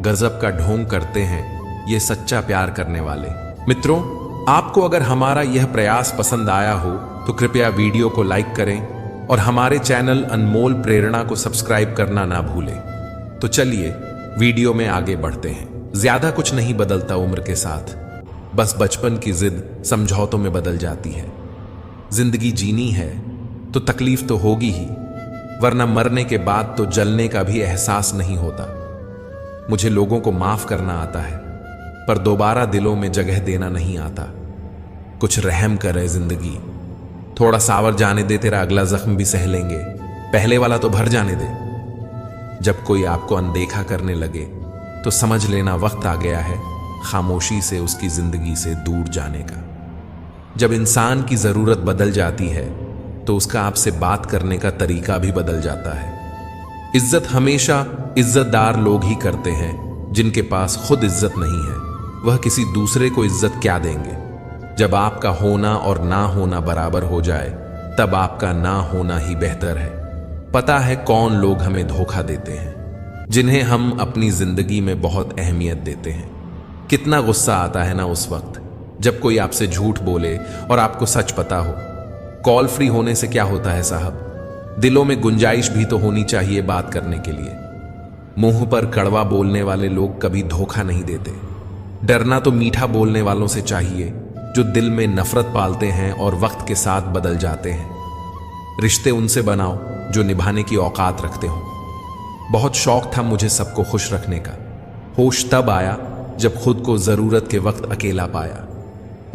गजब का ढोंग करते हैं ये सच्चा प्यार करने वाले। मित्रों, आपको अगर हमारा यह प्रयास पसंद आया हो तो कृपया वीडियो को लाइक करें और हमारे चैनल अनमोल प्रेरणा को सब्सक्राइब करना ना भूलें। तो चलिए वीडियो में आगे बढ़ते हैं। ज्यादा कुछ नहीं बदलता उम्र के साथ, बस बचपन की जिद समझौतों में बदल जाती है। जिंदगी जीनी है तो तकलीफ तो होगी ही, वरना मरने के बाद तो जलने का भी एहसास नहीं होता। मुझे लोगों को माफ करना आता है, पर दोबारा दिलों में जगह देना नहीं आता। कुछ रहम करे जिंदगी, थोड़ा सावर जाने दे, तेरा अगला जख्म भी सह लेंगे, पहले वाला तो भर जाने दे। जब कोई आपको अनदेखा करने लगे तो समझ लेना वक्त आ गया है खामोशी से उसकी जिंदगी से दूर जाने का। जब इंसान की जरूरत बदल जाती है तो उसका आपसे बात करने का तरीका भी बदल जाता है। इज्जत हमेशा इज्जतदार लोग ही करते हैं जिनके पास खुद इज्जत नहीं है। वह किसी दूसरे को इज्जत क्या देंगे? जब आपका होना और ना होना बराबर हो जाए तब आपका ना होना ही बेहतर है। पता है कौन लोग हमें धोखा देते हैं, जिन्हें हम अपनी जिंदगी में बहुत अहमियत देते हैं। कितना गुस्सा आता है ना उस वक्त जब कोई आपसे झूठ बोले और आपको सच पता हो। कॉल फ्री होने से क्या होता है साहब? दिलों में गुंजाइश भी तो होनी चाहिए बात करने के लिए। मुंह पर कड़वा बोलने वाले लोग कभी धोखा नहीं देते। डरना तो मीठा बोलने वालों से चाहिए जो दिल में नफरत पालते हैं और वक्त के साथ बदल जाते हैं। रिश्ते उनसे बनाओ जो निभाने की औकात रखते हो। बहुत शौक था मुझे सबको खुश रखने का। होश तब आया जब खुद को जरूरत के वक्त अकेला पाया।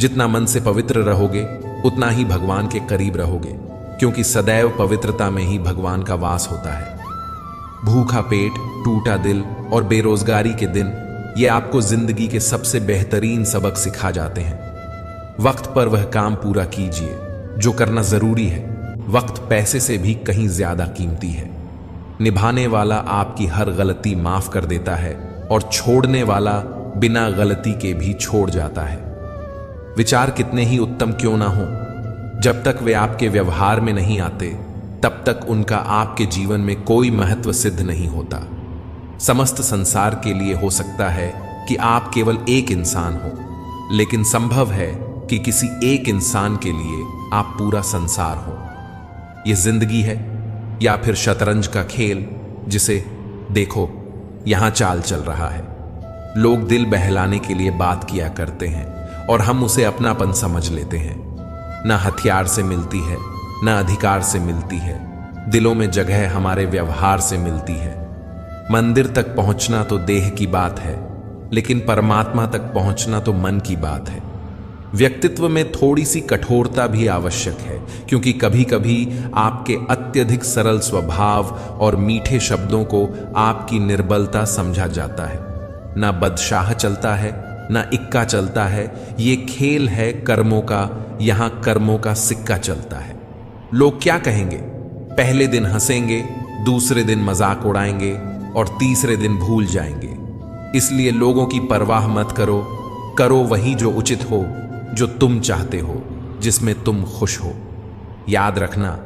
जितना मन से पवित्र रहोगे उतना ही भगवान के करीब रहोगे, क्योंकि सदैव पवित्रता में ही भगवान का वास होता है। भूखा पेट, टूटा दिल और बेरोजगारी के दिन ये आपको जिंदगी के सबसे बेहतरीन सबक सिखा जाते हैं। वक्त पर वह काम पूरा कीजिए जो करना जरूरी है। वक्त पैसे से भी कहीं ज्यादा कीमती है। निभाने वाला आपकी हर गलती माफ कर देता है और छोड़ने वाला बिना गलती के भी छोड़ जाता है। विचार कितने ही उत्तम क्यों ना हो, जब तक वे आपके व्यवहार में नहीं आते तब तक उनका आपके जीवन में कोई महत्व सिद्ध नहीं होता। समस्त संसार के लिए हो सकता है कि आप केवल एक इंसान हो, लेकिन संभव है कि किसी एक इंसान के लिए आप पूरा संसार हो। यह जिंदगी है या फिर शतरंज का खेल जिसे देखो यहां चाल चल रहा है। लोग दिल बहलाने के लिए बात किया करते हैं और हम उसे अपनापन समझ लेते हैं। ना हथियार से मिलती है, ना अधिकार से मिलती है। दिलों में जगह हमारे व्यवहार से मिलती है। मंदिर तक पहुंचना तो देह की बात है, लेकिन परमात्मा तक पहुंचना तो मन की बात है। व्यक्तित्व में थोड़ी सी कठोरता भी आवश्यक है, क्योंकि कभी कभी आपके अत्यधिक सरल स्वभाव और मीठे शब्दों को आपकी निर्बलता समझा जाता है। ना बदशाह चलता है, ना इक्का चलता है। ये खेल है कर्मों का, यहां कर्मों का सिक्का चलता है। लोग क्या कहेंगे? पहले दिन हंसेंगे, दूसरे दिन मजाक उड़ाएंगे और तीसरे दिन भूल जाएंगे। इसलिए लोगों की परवाह मत करो, करो वही जो उचित हो, जो तुम चाहते हो, जिसमें तुम खुश हो। याद रखना,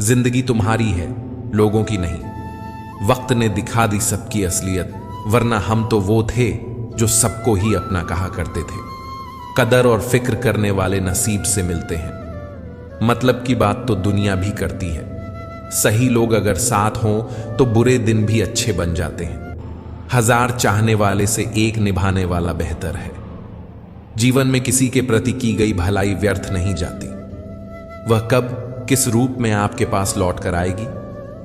जिंदगी तुम्हारी है, लोगों की नहीं। वक्त ने दिखा दी सबकी असलियत, वरना हम तो वो थे जो सबको ही अपना कहा करते थे। कदर और फिक्र करने वाले नसीब से मिलते हैं। मतलब की बात तो दुनिया भी करती है। सही लोग अगर साथ हों तो बुरे दिन भी अच्छे बन जाते हैं। 1000 चाहने वाले से एक निभाने वाला बेहतर है। जीवन में किसी के प्रति की गई भलाई व्यर्थ नहीं जाती। वह कब किस रूप में आपके पास लौट कर आएगी,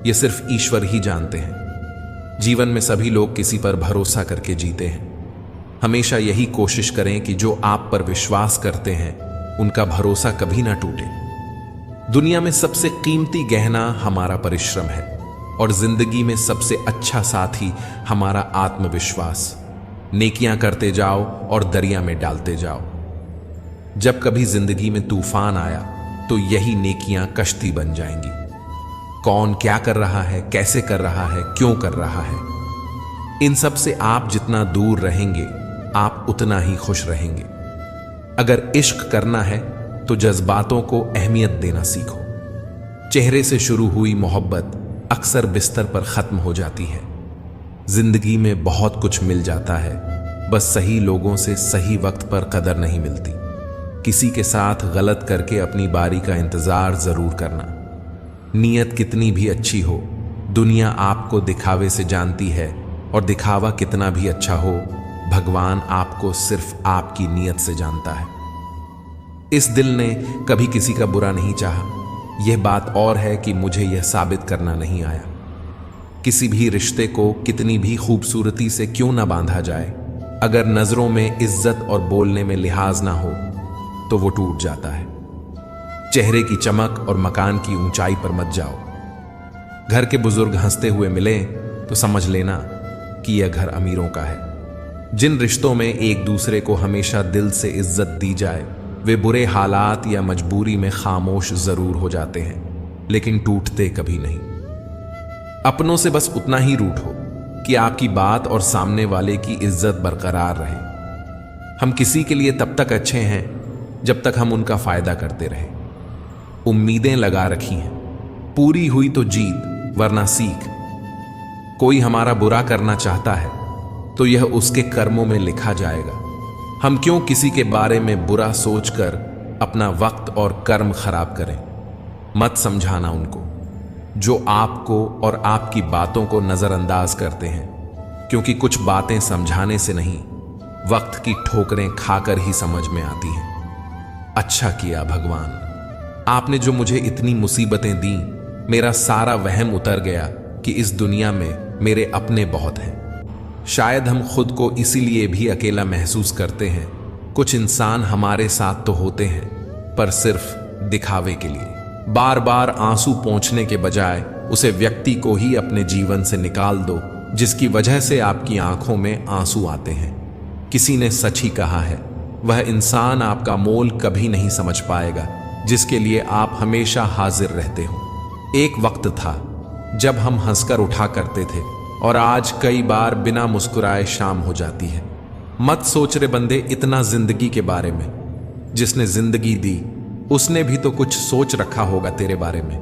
यह सिर्फ ईश्वर ही जानते हैं। जीवन में सभी लोग किसी पर भरोसा करके जीते हैं। हमेशा यही कोशिश करें कि जो आप पर विश्वास करते हैं उनका भरोसा कभी ना टूटे। दुनिया में सबसे कीमती गहना हमारा परिश्रम है और जिंदगी में सबसे अच्छा साथी हमारा आत्मविश्वास। नेकियां करते जाओ और दरिया में डालते जाओ। जब कभी जिंदगी में तूफान आया तो यही नेकियां कश्ती बन जाएंगी। कौन क्या कर रहा है, कैसे कर रहा है, क्यों कर रहा है, इन सब से आप जितना दूर रहेंगे आप उतना ही खुश रहेंगे। अगर इश्क करना है तो जज्बातों को अहमियत देना सीखो। चेहरे से शुरू हुई मोहब्बत अक्सर बिस्तर पर खत्म हो जाती है। जिंदगी में बहुत कुछ मिल जाता है, बस सही लोगों से सही वक्त पर कदर नहीं मिलती। किसी के साथ गलत करके अपनी बारी का इंतजार जरूर करना। नीयत कितनी भी अच्छी हो, दुनिया आपको दिखावे से जानती है, और दिखावा कितना भी अच्छा हो, भगवान आपको सिर्फ आपकी नीयत से जानता है। इस दिल ने कभी किसी का बुरा नहीं चाहा। यह बात और है कि मुझे यह साबित करना नहीं आया। किसी भी रिश्ते को कितनी भी खूबसूरती से क्यों ना बांधा जाए, अगर नजरों में इज्जत और बोलने में लिहाज ना हो तो वो टूट जाता है। चेहरे की चमक और मकान की ऊंचाई पर मत जाओ। घर के बुजुर्ग हंसते हुए मिले तो समझ लेना कि यह घर अमीरों का है। जिन रिश्तों में एक दूसरे को हमेशा दिल से इज्जत दी जाए, वे बुरे हालात या मजबूरी में खामोश जरूर हो जाते हैं, लेकिन टूटते कभी नहीं। अपनों से बस उतना ही रूठो कि आपकी बात और सामने वाले की इज्जत बरकरार रहे। हम किसी के लिए तब तक अच्छे हैं जब तक हम उनका फायदा करते रहे। उम्मीदें लगा रखी हैं, पूरी हुई तो जीत, वरना सीख। कोई हमारा बुरा करना चाहता है तो यह उसके कर्मों में लिखा जाएगा। हम क्यों किसी के बारे में बुरा सोचकर अपना वक्त और कर्म खराब करें। मत समझाना उनको जो आपको और आपकी बातों को नजरअंदाज करते हैं, क्योंकि कुछ बातें समझाने से नहीं, वक्त की ठोकरें खाकर ही समझ में आती हैं। अच्छा किया भगवान, आपने जो मुझे इतनी मुसीबतें दी, मेरा सारा वहम उतर गया कि इस दुनिया में मेरे अपने बहुत हैं। शायद हम खुद को इसीलिए भी अकेला महसूस करते हैं। कुछ इंसान हमारे साथ तो होते हैं, पर सिर्फ दिखावे के लिए। बार बार आंसू पोंछने के बजाय उसे व्यक्ति को ही अपने जीवन से निकाल दो जिसकी वजह से आपकी आंखों में आंसू आते हैं। किसी ने सच ही कहा है, वह इंसान आपका मोल कभी नहीं समझ पाएगा जिसके लिए आप हमेशा हाजिर रहते हो। एक वक्त था जब हम हंसकर उठा करते थे, और आज कई बार बिना मुस्कुराए शाम हो जाती है। मत सोच रे बंदे इतना जिंदगी के बारे में। जिसने जिंदगी दी उसने भी तो कुछ सोच रखा होगा तेरे बारे में।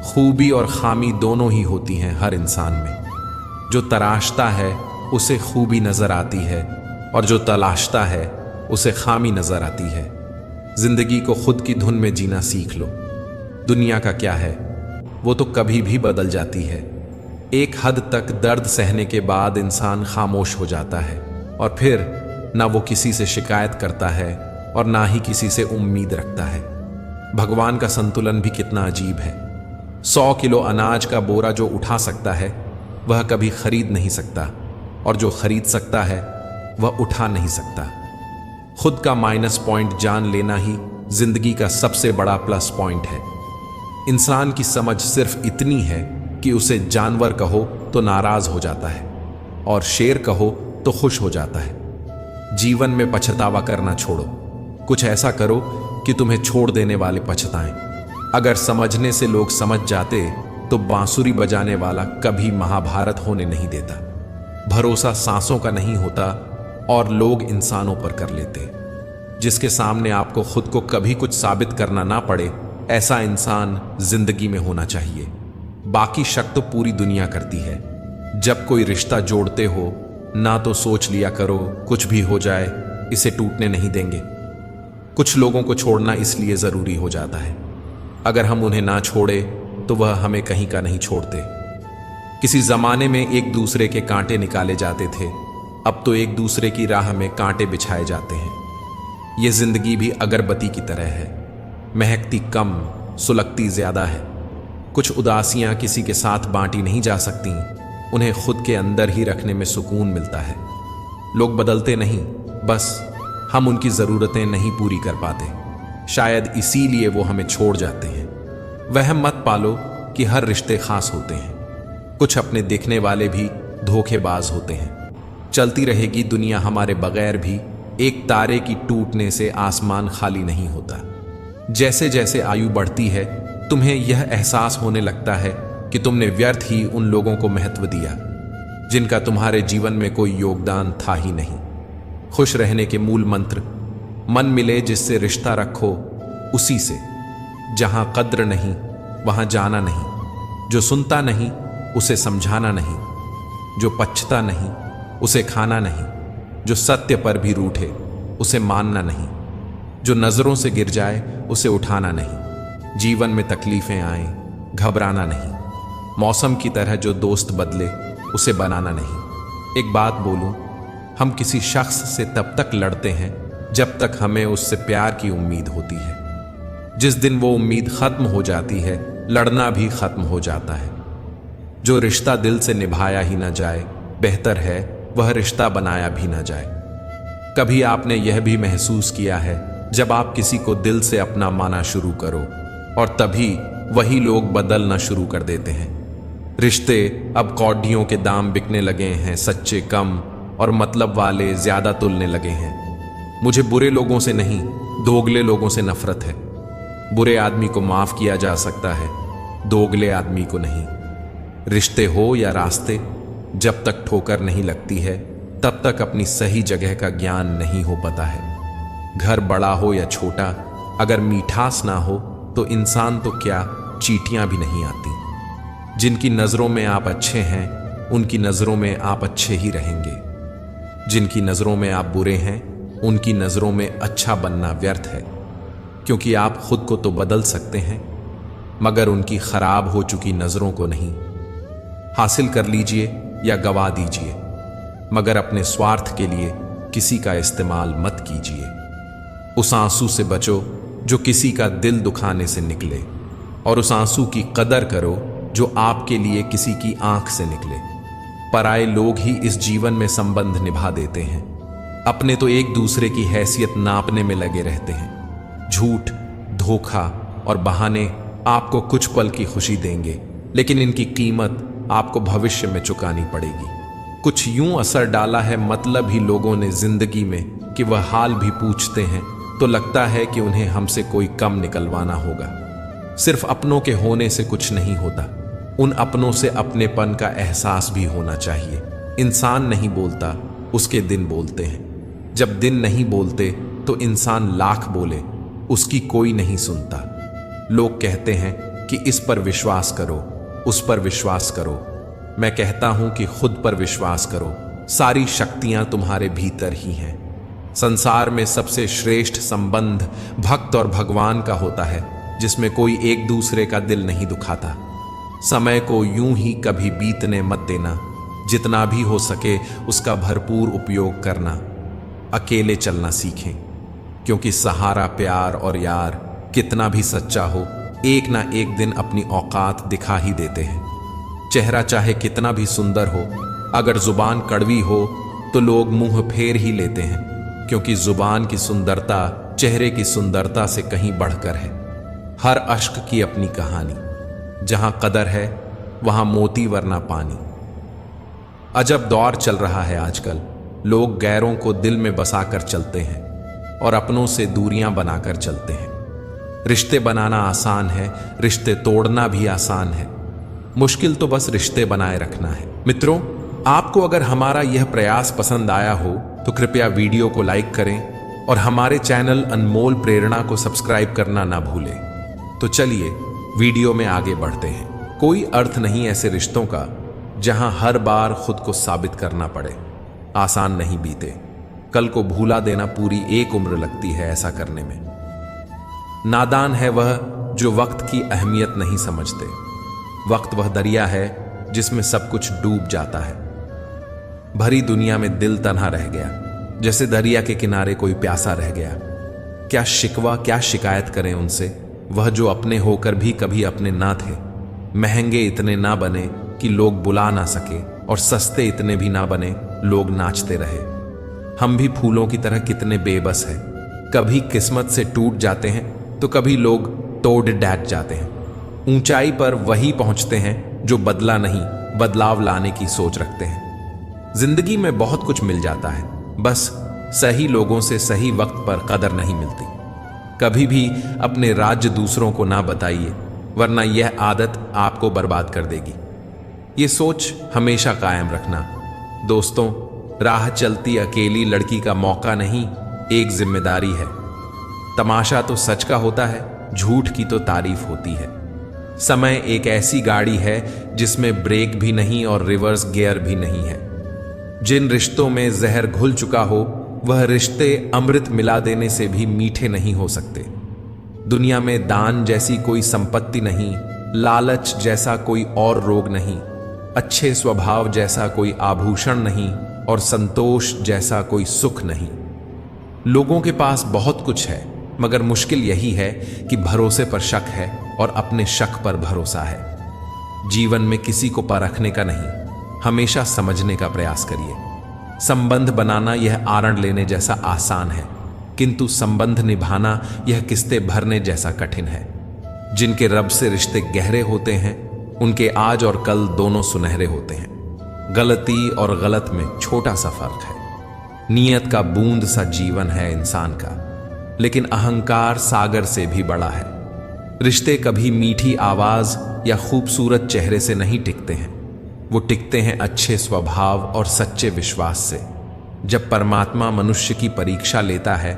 खूबी और खामी दोनों ही होती हैं हर इंसान में। जो तराशता है उसे खूबी नजर आती है, और जो तलाशता है उसे खामी नजर आती है। जिंदगी को खुद की धुन में जीना सीख लो। दुनिया का क्या है, वो तो कभी भी बदल जाती है। एक हद तक दर्द सहने के बाद इंसान खामोश हो जाता है, और फिर ना वो किसी से शिकायत करता है और ना ही किसी से उम्मीद रखता है। भगवान का संतुलन भी कितना अजीब है। 100 किलो अनाज का बोरा जो उठा सकता है वह कभी खरीद नहीं सकता, और जो खरीद सकता है वह उठा नहीं सकता। खुद का माइनस पॉइंट जान लेना ही जिंदगी का सबसे बड़ा प्लस पॉइंट है। इंसान की समझ सिर्फ इतनी है कि उसे जानवर कहो तो नाराज हो जाता है और शेर कहो तो खुश हो जाता है। जीवन में पछतावा करना छोड़ो, कुछ ऐसा करो कि तुम्हें छोड़ देने वाले पछताएं। अगर समझने से लोग समझ जाते तो बांसुरी बजाने वाला कभी महाभारत होने नहीं देता। भरोसा सांसों का नहीं होता और लोग इंसानों पर कर लेते। जिसके सामने आपको खुद को कभी कुछ साबित करना ना पड़े, ऐसा इंसान जिंदगी में होना चाहिए। बाकी शक तो पूरी दुनिया करती है। जब कोई रिश्ता जोड़ते हो ना तो सोच लिया करो कुछ भी हो जाए इसे टूटने नहीं देंगे। कुछ लोगों को छोड़ना इसलिए जरूरी हो जाता है, अगर हम उन्हें ना छोड़े तो वह हमें कहीं का नहीं छोड़ते। किसी जमाने में एक दूसरे के कांटे निकाले जाते थे, अब तो एक दूसरे की राह में कांटे बिछाए जाते हैं। यह जिंदगी भी अगरबत्ती की तरह है, महकती कम, सुलगती ज्यादा है। कुछ उदासियां किसी के साथ बांटी नहीं जा सकती, उन्हें खुद के अंदर ही रखने में सुकून मिलता है। लोग बदलते नहीं, बस हम उनकी ज़रूरतें नहीं पूरी कर पाते। शायद इसीलिए वो हमें छोड़ जाते हैं। वहम मत पालो कि हर रिश्ते खास होते हैं। कुछ अपने देखने वाले भी धोखेबाज होते हैं। चलती रहेगी दुनिया हमारे बगैर भी, एक तारे की टूटने से आसमान खाली नहीं होता। जैसे जैसे आयु बढ़ती है तुम्हें यह एहसास होने लगता है कि तुमने व्यर्थ ही उन लोगों को महत्व दिया जिनका तुम्हारे जीवन में कोई योगदान था ही नहीं। खुश रहने के मूल मंत्र, मन मिले जिससे रिश्ता रखो उसी से। जहां कद्र नहीं वहां जाना नहीं, जो सुनता नहीं उसे समझाना नहीं, जो पछता नहीं उसे खाना नहीं, जो सत्य पर भी रूठे उसे मानना नहीं, जो नजरों से गिर जाए उसे उठाना नहीं। जीवन में तकलीफें आए घबराना नहीं, मौसम की तरह जो दोस्त बदले उसे बनाना नहीं। एक बात बोलूं, हम किसी शख्स से तब तक लड़ते हैं जब तक हमें उससे प्यार की उम्मीद होती है। जिस दिन वो उम्मीद खत्म हो जाती है लड़ना भी खत्म हो जाता है। जो रिश्ता दिल से निभाया ही ना जाए, बेहतर है वह रिश्ता बनाया भी ना जाए। कभी आपने यह भी महसूस किया है जब आप किसी को दिल से अपना माना शुरू करो और तभी वही लोग बदलना शुरू कर देते हैं। रिश्ते अब कौडियों के दाम बिकने लगे हैं, सच्चे कम और मतलब वाले ज्यादा तुलने लगे हैं। मुझे बुरे लोगों से नहीं, दोगले लोगों से नफरत है। बुरे आदमी को माफ किया जा सकता है, दोगले आदमी को नहीं। रिश्ते हो या रास्ते, जब तक ठोकर नहीं लगती है तब तक अपनी सही जगह का ज्ञान नहीं हो पाता है। घर बड़ा हो या छोटा, अगर मीठास ना हो तो इंसान तो क्या चींटियां भी नहीं आती। जिनकी नजरों में आप अच्छे हैं उनकी नजरों में आप अच्छे ही रहेंगे। जिनकी नजरों में आप बुरे हैं उनकी नजरों में अच्छा बनना व्यर्थ है, क्योंकि आप खुद को तो बदल सकते हैं मगर उनकी खराब हो चुकी नजरों को नहीं। हासिल कर लीजिए या गवा दीजिए, मगर अपने स्वार्थ के लिए किसी का इस्तेमाल मत कीजिए। उस आंसू से बचो जो किसी का दिल दुखाने से निकले, और उस आंसू की कदर करो जो आपके लिए किसी की आंख से निकले। पराये लोग ही इस जीवन में संबंध निभा देते हैं, अपने तो एक दूसरे की हैसियत नापने में लगे रहते हैं। झूठ, धोखा और बहाने आपको कुछ पल की खुशी देंगे, लेकिन इनकी कीमत आपको भविष्य में चुकानी पड़ेगी। कुछ यूं असर डाला है मतलब ही लोगों ने जिंदगी में कि वह हाल भी पूछते हैं तो लगता है कि उन्हें हमसे कोई कम निकलवाना होगा। सिर्फ अपनों के होने से कुछ नहीं होता, उन अपनों से अपनेपन का एहसास भी होना चाहिए। इंसान नहीं बोलता, उसके दिन बोलते हैं। जब दिन नहीं बोलते तो इंसान लाख बोले, उसकी कोई नहीं सुनता। लोग कहते हैं कि इस पर विश्वास करो, उस पर विश्वास करो। मैं कहता हूं कि खुद पर विश्वास करो। सारी शक्तियां तुम्हारे भीतर ही हैं। संसार में सबसे श्रेष्ठ संबंध भक्त और भगवान का होता है, जिसमें कोई एक दूसरे का दिल नहीं दुखाता। समय को यूं ही कभी बीतने मत देना, जितना भी हो सके उसका भरपूर उपयोग करना। अकेले चलना सीखें, क्योंकि सहारा प्यार और यार कितना भी सच्चा हो, एक ना एक दिन अपनी औकात दिखा ही देते हैं। चेहरा चाहे कितना भी सुंदर हो, अगर जुबान कड़वी हो तो लोग मुंह फेर ही लेते हैं, क्योंकि जुबान की सुंदरता चेहरे की सुंदरता से कहीं बढ़कर है। हर अश्क की अपनी कहानी, जहां कदर है वहां मोती वरना पानी। अजब दौर चल रहा है आजकल, लोग गैरों को दिल में बसाकर चलते हैं और अपनों से दूरियां बनाकर चलते हैं। रिश्ते बनाना आसान है, रिश्ते तोड़ना भी आसान है, मुश्किल तो बस रिश्ते बनाए रखना है। मित्रों, आपको अगर हमारा यह प्रयास पसंद आया हो तो कृपया वीडियो को लाइक करें और हमारे चैनल अनमोल प्रेरणा को सब्सक्राइब करना ना भूलें। तो चलिए वीडियो में आगे बढ़ते हैं। कोई अर्थ नहीं ऐसे रिश्तों का जहां हर बार खुद को साबित करना पड़े। आसान नहीं बीते, कल को भूला देना पूरी एक उम्र लगती है ऐसा करने में। नादान है वह जो वक्त की अहमियत नहीं समझते। वक्त वह दरिया है जिसमें सब कुछ डूब जाता है। भरी दुनिया में दिल तन्हा रह गया, जैसे दरिया के किनारे कोई प्यासा रह गया। क्या शिकवा, क्या शिकायत करें उनसे, वह जो अपने होकर भी कभी अपने ना थे। महंगे इतने ना बने कि लोग बुला ना सके, और सस्ते इतने भी ना बने लोग नाचते रहे। हम भी फूलों की तरह कितने बेबस हैं, कभी किस्मत से टूट जाते हैं तो कभी लोग तोड़ डैट जाते हैं। ऊंचाई पर वही पहुंचते हैं जो बदला नहीं, बदलाव लाने की सोच रखते हैं। जिंदगी में बहुत कुछ मिल जाता है, बस सही लोगों से सही वक्त पर कदर नहीं मिलती। कभी भी अपने राज्य दूसरों को ना बताइए, वरना यह आदत आपको बर्बाद कर देगी। ये सोच हमेशा कायम रखना। दोस्तों, राह चलती अकेली लड़की का मौका नहीं, एक जिम्मेदारी है। तमाशा तो सच का होता है, झूठ की तो तारीफ होती है। समय एक ऐसी गाड़ी है जिसमें ब्रेक भी नहीं और रिवर्स गियर भी नहीं है। जिन रिश्तों में जहर घुल चुका हो, वह रिश्ते अमृत मिला देने से भी मीठे नहीं हो सकते। दुनिया में दान जैसी कोई संपत्ति नहीं, लालच जैसा कोई और रोग नहीं, अच्छे स्वभाव जैसा कोई आभूषण नहीं, और संतोष जैसा कोई सुख नहीं। लोगों के पास बहुत कुछ है, मगर मुश्किल यही है कि भरोसे पर शक है और अपने शक पर भरोसा है। जीवन में किसी को परखने का नहीं, हमेशा समझने का प्रयास करिए। संबंध बनाना यह आरण लेने जैसा आसान है, किंतु संबंध निभाना यह किस्ते भरने जैसा कठिन है। जिनके रब से रिश्ते गहरे होते हैं, उनके आज और कल दोनों सुनहरे होते हैं। गलती और गलत में छोटा सा फर्क है। नियत का बूंद सा जीवन है इंसान का, लेकिन अहंकार सागर से भी बड़ा है। रिश्ते कभी मीठी आवाज या खूबसूरत चेहरे से नहीं टिकते हैं, वो टिकते हैं अच्छे स्वभाव और सच्चे विश्वास से। जब परमात्मा मनुष्य की परीक्षा लेता है,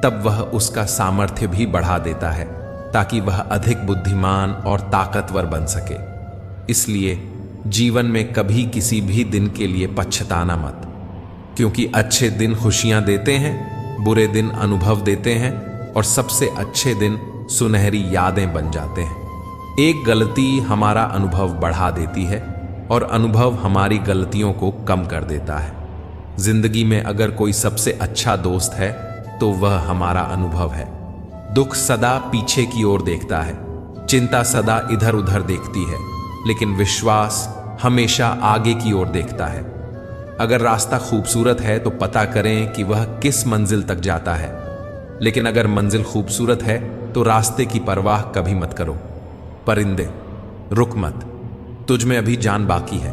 तब वह उसका सामर्थ्य भी बढ़ा देता है, ताकि वह अधिक बुद्धिमान और ताकतवर बन सके। इसलिए जीवन में कभी किसी भी दिन के लिए पछताना मत, क्योंकि अच्छे दिन खुशियां देते हैं, बुरे दिन अनुभव देते हैं, और सबसे अच्छे दिन सुनहरी यादें बन जाते हैं। एक गलती हमारा अनुभव बढ़ा देती है और अनुभव हमारी गलतियों को कम कर देता है। जिंदगी में अगर कोई सबसे अच्छा दोस्त है तो वह हमारा अनुभव है। दुख सदा पीछे की ओर देखता है, चिंता सदा इधर उधर देखती है, लेकिन विश्वास हमेशा आगे की ओर देखता है। अगर रास्ता खूबसूरत है तो पता करें कि वह किस मंजिल तक जाता है, लेकिन अगर मंजिल खूबसूरत है तो रास्ते की परवाह कभी मत करो। परिंदे, रुक मत, तुझ में अभी जान बाकी है।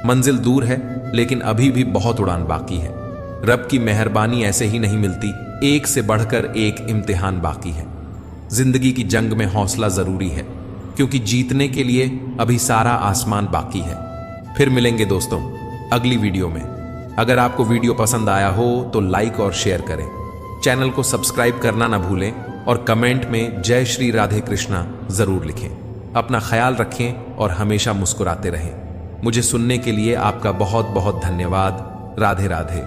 मंजिल दूर है, लेकिन अभी भी बहुत उड़ान बाकी है। रब की मेहरबानी ऐसे ही नहीं मिलती, एक से बढ़कर एक इम्तिहान बाकी है। जिंदगी की जंग में हौसला जरूरी है, क्योंकि जीतने के लिए अभी सारा आसमान बाकी है। फिर मिलेंगे दोस्तों अगली वीडियो में। अगर आपको वीडियो पसंद आया हो तो लाइक और शेयर करें, चैनल को सब्सक्राइब करना ना भूलें, और कमेंट में जय श्री राधे कृष्णा जरूर लिखें। अपना ख्याल रखें और हमेशा मुस्कुराते रहें। मुझे सुनने के लिए आपका बहुत बहुत धन्यवाद। राधे राधे।